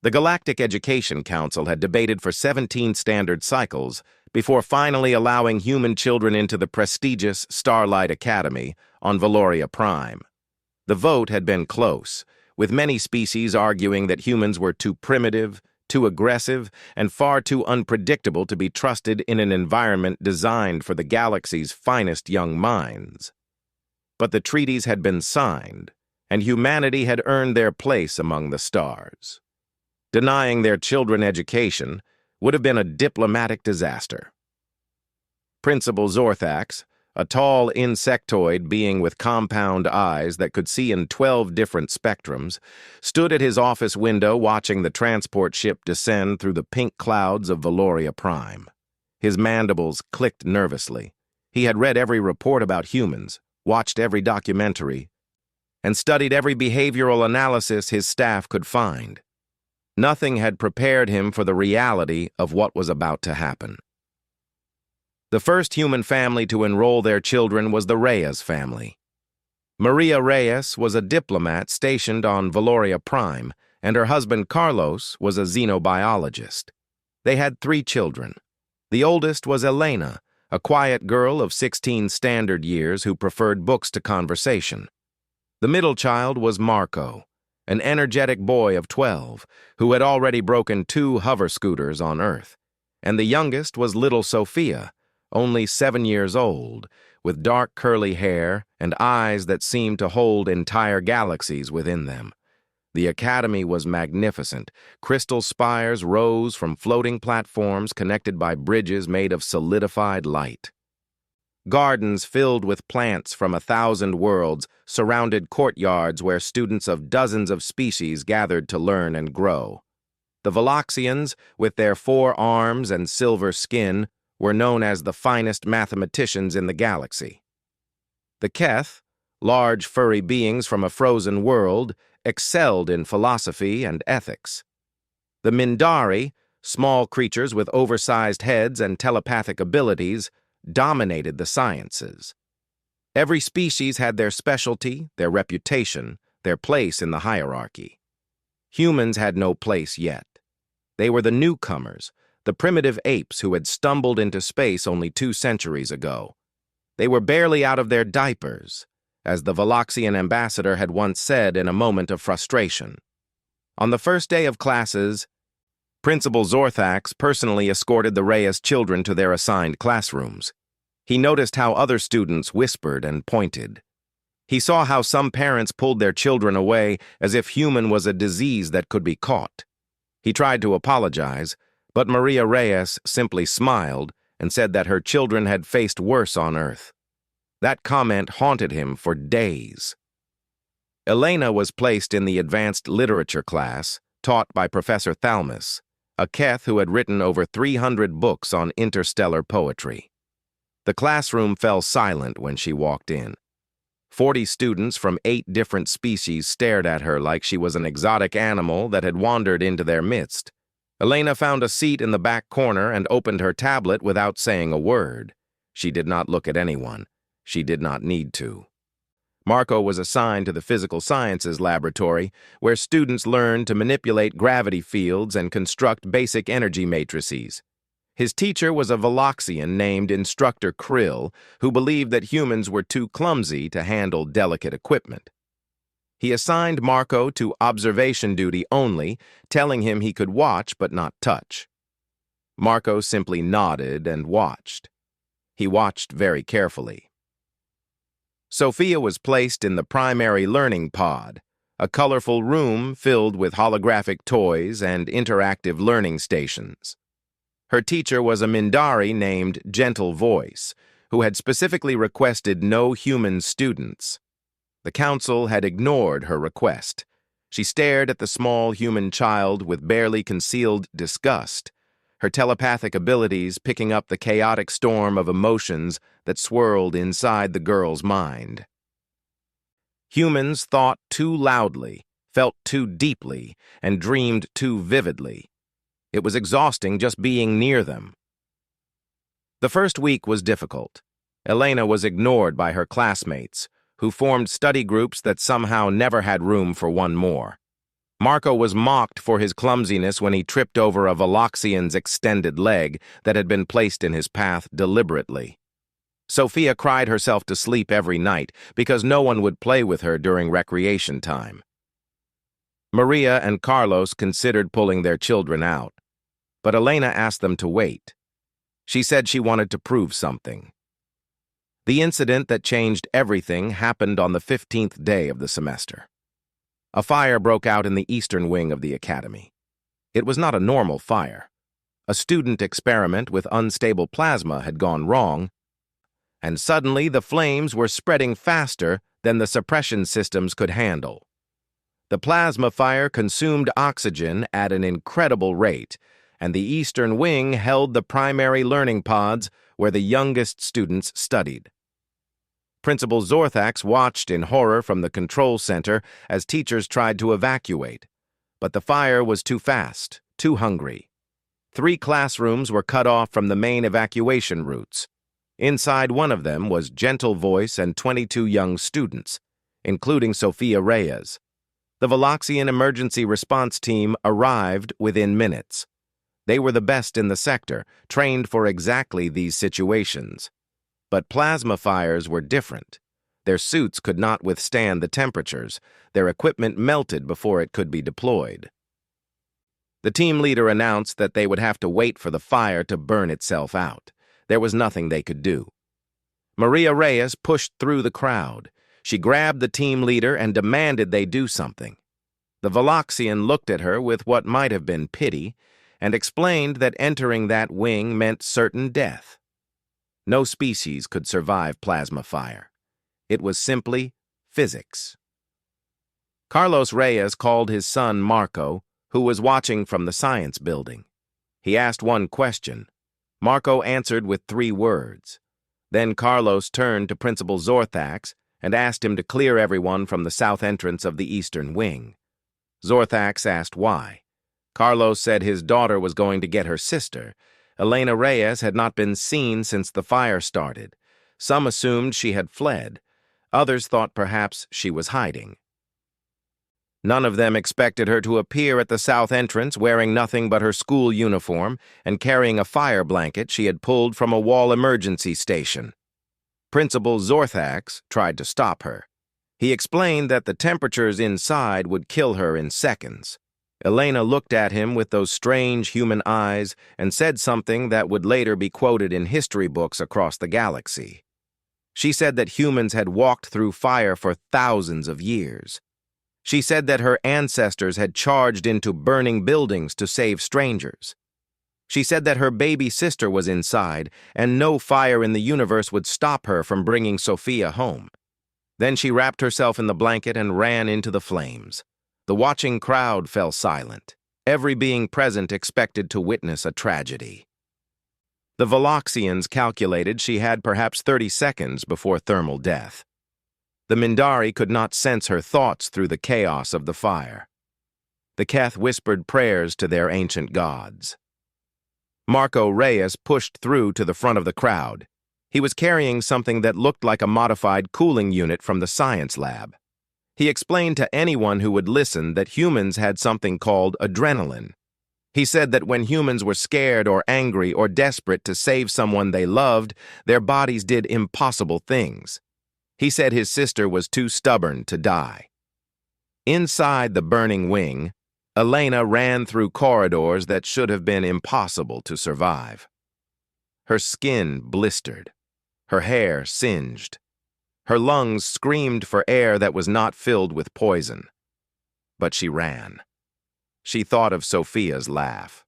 The Galactic Education Council had debated for 17 standard cycles before finally allowing human children into the prestigious Starlight Academy on Valoria Prime. The vote had been close, with many species arguing that humans were too primitive, too aggressive, and far too unpredictable to be trusted in an environment designed for the galaxy's finest young minds. But the treaties had been signed, and humanity had earned their place among the stars. Denying their children education would have been a diplomatic disaster. Principal Zorthax, a tall insectoid being with compound eyes that could see in 12 different spectrums, stood at his office window watching the transport ship descend through the pink clouds of Valoria Prime. His mandibles clicked nervously. He had read every report about humans, watched every documentary, and studied every behavioral analysis his staff could find. Nothing had prepared him for the reality of what was about to happen. The first human family to enroll their children was the Reyes family. Maria Reyes was a diplomat stationed on Valoria Prime, and her husband Carlos was a xenobiologist. They had 3 children. The oldest was Elena, a quiet girl of 16 standard years who preferred books to conversation. The middle child was Marco, an energetic boy of 12 who had already broken 2 hover scooters on Earth. And the youngest was little Sophia, only 7 years old, with dark curly hair and eyes that seemed to hold entire galaxies within them. The academy was magnificent. Crystal spires rose from floating platforms connected by bridges made of solidified light. Gardens filled with plants from 1,000 worlds surrounded courtyards where students of dozens of species gathered to learn and grow. The Veloxians, with their 4 arms and silver skin, were known as the finest mathematicians in the galaxy. The Keth, large furry beings from a frozen world, excelled in philosophy and ethics. The Mindari, small creatures with oversized heads and telepathic abilities, dominated the sciences. Every species had their specialty, their reputation, their place in the hierarchy. Humans had no place yet. They were the newcomers, the primitive apes who had stumbled into space only 2 centuries ago. They were barely out of their diapers, as the Veloxian ambassador had once said in a moment of frustration. On the first day of classes, Principal Zorthax personally escorted the Reyes children to their assigned classrooms. He noticed how other students whispered and pointed. He saw how some parents pulled their children away as if human was a disease that could be caught. He tried to apologize, but Maria Reyes simply smiled and said that her children had faced worse on Earth. That comment haunted him for days. Elena was placed in the advanced literature class, taught by Professor Thalmus, a Keth who had written over 300 books on interstellar poetry. The classroom fell silent when she walked in. 40 students from 8 different species stared at her like she was an exotic animal that had wandered into their midst. Elena found a seat in the back corner and opened her tablet without saying a word. She did not look at anyone. She did not need to. Marco was assigned to the physical sciences laboratory, where students learned to manipulate gravity fields and construct basic energy matrices. His teacher was a Veloxian named Instructor Krill, who believed that humans were too clumsy to handle delicate equipment. He assigned Marco to observation duty only, telling him he could watch but not touch. Marco simply nodded and watched. He watched very carefully. Sophia was placed in the primary learning pod, a colorful room filled with holographic toys and interactive learning stations. Her teacher was a Mindari named Gentle Voice, who had specifically requested no human students. The council had ignored her request. She stared at the small human child with barely concealed disgust, her telepathic abilities picking up the chaotic storm of emotions that swirled inside the girl's mind. Humans thought too loudly, felt too deeply, and dreamed too vividly. It was exhausting just being near them. The first week was difficult. Elena was ignored by her classmates, who formed study groups that somehow never had room for one more. Marco was mocked for his clumsiness when he tripped over a Veloxian's extended leg that had been placed in his path deliberately. Sophia cried herself to sleep every night because no one would play with her during recreation time. Maria and Carlos considered pulling their children out, but Elena asked them to wait. She said she wanted to prove something. The incident that changed everything happened on the 15th day of the semester. A fire broke out in the eastern wing of the academy. It was not a normal fire. A student experiment with unstable plasma had gone wrong, and suddenly the flames were spreading faster than the suppression systems could handle. The plasma fire consumed oxygen at an incredible rate, and the eastern wing held the primary learning pods where the youngest students studied. Principal Zorthax watched in horror from the control center as teachers tried to evacuate. But the fire was too fast, too hungry. 3 classrooms were cut off from the main evacuation routes. Inside one of them was Gentle Voice and 22 young students, including Sophia Reyes. The Veloxian emergency response team arrived within minutes. They were the best in the sector, trained for exactly these situations. But plasma fires were different. Their suits could not withstand the temperatures. Their equipment melted before it could be deployed. The team leader announced that they would have to wait for the fire to burn itself out. There was nothing they could do. Maria Reyes pushed through the crowd. She grabbed the team leader and demanded they do something. The Veloxian looked at her with what might have been pity and explained that entering that wing meant certain death. No species could survive plasma fire. It was simply physics. Carlos Reyes called his son Marco, who was watching from the science building. He asked one question. Marco answered with 3 words. Then Carlos turned to Principal Zorthax and asked him to clear everyone from the south entrance of the eastern wing. Zorthax asked why. Carlos said his daughter was going to get her sister. Elena Reyes had not been seen since the fire started. Some assumed she had fled. Others thought perhaps she was hiding. None of them expected her to appear at the south entrance wearing nothing but her school uniform and carrying a fire blanket she had pulled from a wall emergency station. Principal Zorthax tried to stop her. He explained that the temperatures inside would kill her in seconds. Elena looked at him with those strange human eyes and said something that would later be quoted in history books across the galaxy. She said that humans had walked through fire for thousands of years. She said that her ancestors had charged into burning buildings to save strangers. She said that her baby sister was inside and no fire in the universe would stop her from bringing Sophia home. Then she wrapped herself in the blanket and ran into the flames. The watching crowd fell silent. Every being present expected to witness a tragedy. The Veloxians calculated she had perhaps 30 seconds before thermal death. The Mindari could not sense her thoughts through the chaos of the fire. The Keth whispered prayers to their ancient gods. Marco Reyes pushed through to the front of the crowd. He was carrying something that looked like a modified cooling unit from the science lab. He explained to anyone who would listen that humans had something called adrenaline. He said that when humans were scared or angry or desperate to save someone they loved, their bodies did impossible things. He said his sister was too stubborn to die. Inside the burning wing, Elena ran through corridors that should have been impossible to survive. Her skin blistered. Her hair singed. Her lungs screamed for air that was not filled with poison. But she ran. She thought of Sophia's laugh.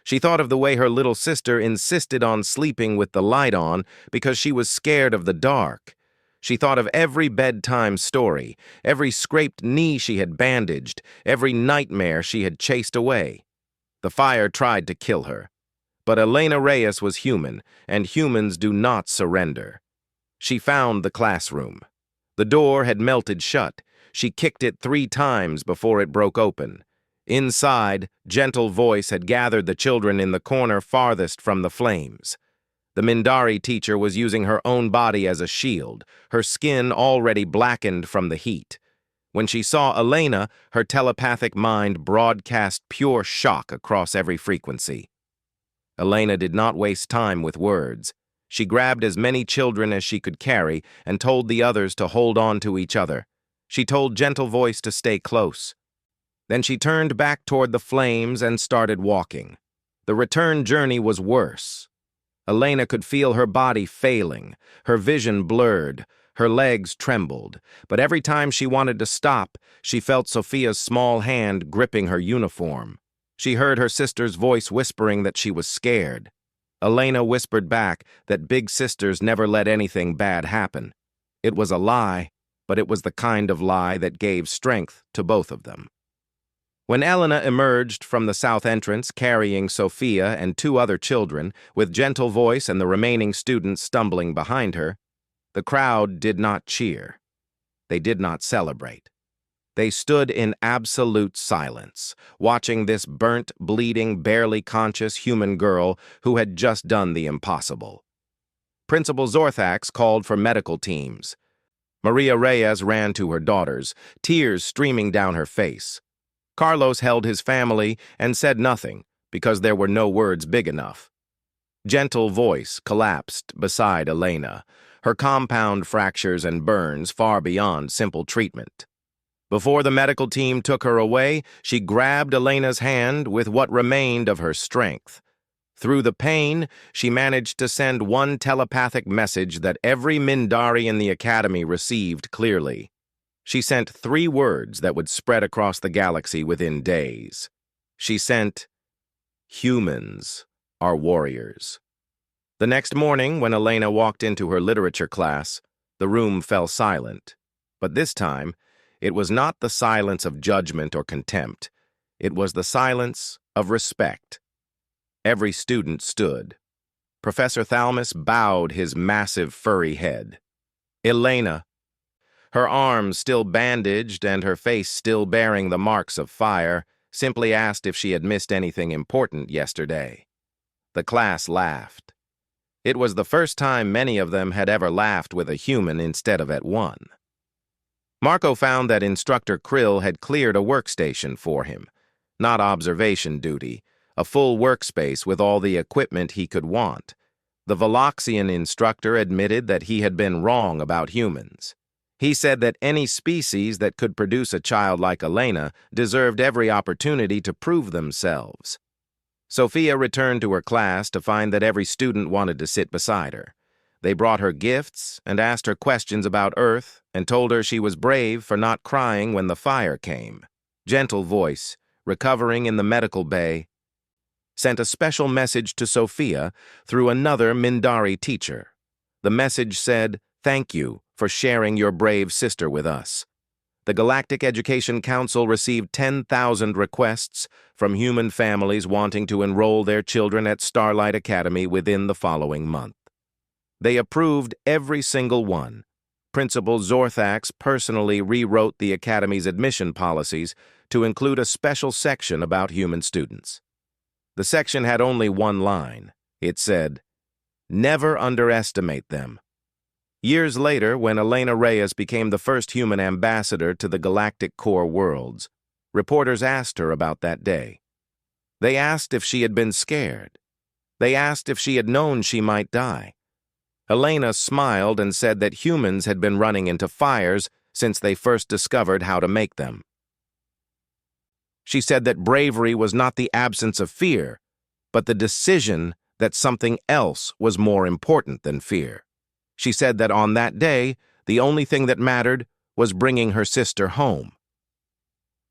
She thought of the way her little sister insisted on sleeping with the light on because she was scared of the dark. She thought of every bedtime story, every scraped knee she had bandaged, every nightmare she had chased away. The fire tried to kill her. But Elena Reyes was human, and humans do not surrender. She found the classroom. The door had melted shut. She kicked it 3 times before it broke open. Inside, Gentle Voice had gathered the children in the corner farthest from the flames. The Mindari teacher was using her own body as a shield, her skin already blackened from the heat. When she saw Elena, her telepathic mind broadcast pure shock across every frequency. Elena did not waste time with words. She grabbed as many children as she could carry and told the others to hold on to each other. She told Gentle Voice to stay close. Then she turned back toward the flames and started walking. The return journey was worse. Elena could feel her body failing, her vision blurred, her legs trembled, but every time she wanted to stop, she felt Sophia's small hand gripping her uniform. She heard her sister's voice whispering that she was scared. Elena whispered back that big sisters never let anything bad happen. It was a lie, but it was the kind of lie that gave strength to both of them. When Elena emerged from the south entrance carrying Sophia and 2 other children, with Gentle Voice and the remaining students stumbling behind her, the crowd did not cheer. They did not celebrate. They stood in absolute silence, watching this burnt, bleeding, barely conscious human girl who had just done the impossible. Principal Zorthax called for medical teams. Maria Reyes ran to her daughters, tears streaming down her face. Carlos held his family and said nothing because there were no words big enough. Gentle Voice collapsed beside Elena, her compound fractures and burns far beyond simple treatment. Before the medical team took her away, she grabbed Elena's hand with what remained of her strength. Through the pain, she managed to send one telepathic message that every Mindari in the academy received clearly. She sent 3 words that would spread across the galaxy within days. She sent, "Humans are warriors." The next morning, when Elena walked into her literature class, the room fell silent. But this time, it was not the silence of judgment or contempt. It was the silence of respect. Every student stood. Professor Thalmus bowed his massive furry head. Elena, her arms still bandaged and her face still bearing the marks of fire, simply asked if she had missed anything important yesterday. The class laughed. It was the first time many of them had ever laughed with a human instead of at one. Marco found that Instructor Krill had cleared a workstation for him. Not observation duty, a full workspace with all the equipment he could want. The Veloxian instructor admitted that he had been wrong about humans. He said that any species that could produce a child like Elena deserved every opportunity to prove themselves. Sophia returned to her class to find that every student wanted to sit beside her. They brought her gifts and asked her questions about Earth and told her she was brave for not crying when the fire came. Gentle Voice, recovering in the medical bay, sent a special message to Sophia through another Mindari teacher. The message said, "Thank you for sharing your brave sister with us." The Galactic Education Council received 10,000 requests from human families wanting to enroll their children at Starlight Academy within the following month. They approved every single one. Principal Zorthax personally rewrote the Academy's admission policies to include a special section about human students. The section had only one line. It said, "Never underestimate them." Years later, when Elena Reyes became the first human ambassador to the Galactic Core worlds, reporters asked her about that day. They asked if she had been scared. They asked if she had known she might die. Elena smiled and said that humans had been running into fires since they first discovered how to make them. She said that bravery was not the absence of fear, but the decision that something else was more important than fear. She said that on that day, the only thing that mattered was bringing her sister home.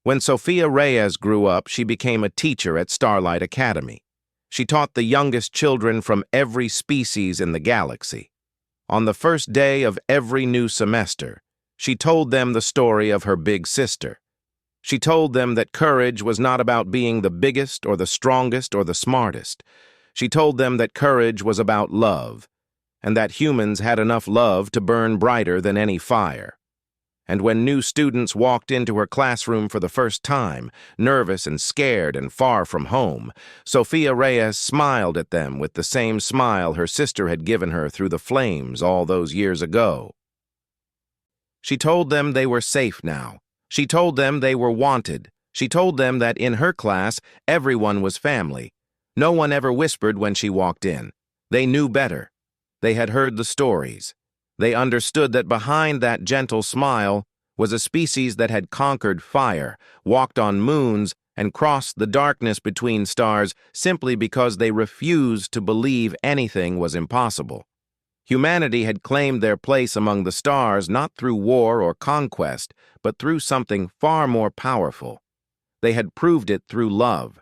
When Sophia Reyes grew up, she became a teacher at Starlight Academy. She taught the youngest children from every species in the galaxy. On the first day of every new semester, she told them the story of her big sister. She told them that courage was not about being the biggest or the strongest or the smartest. She told them that courage was about love, and that humans had enough love to burn brighter than any fire. And when new students walked into her classroom for the first time, nervous and scared and far from home, Sophia Reyes smiled at them with the same smile her sister had given her through the flames all those years ago. She told them they were safe now, She told them they were wanted. She told them that in her class, everyone was family. No one ever whispered when she walked in. They knew better. They had heard the stories. They understood that behind that gentle smile was a species that had conquered fire, walked on moons, and crossed the darkness between stars simply because they refused to believe anything was impossible. Humanity had claimed their place among the stars not through war or conquest, but through something far more powerful. They had proved it through love.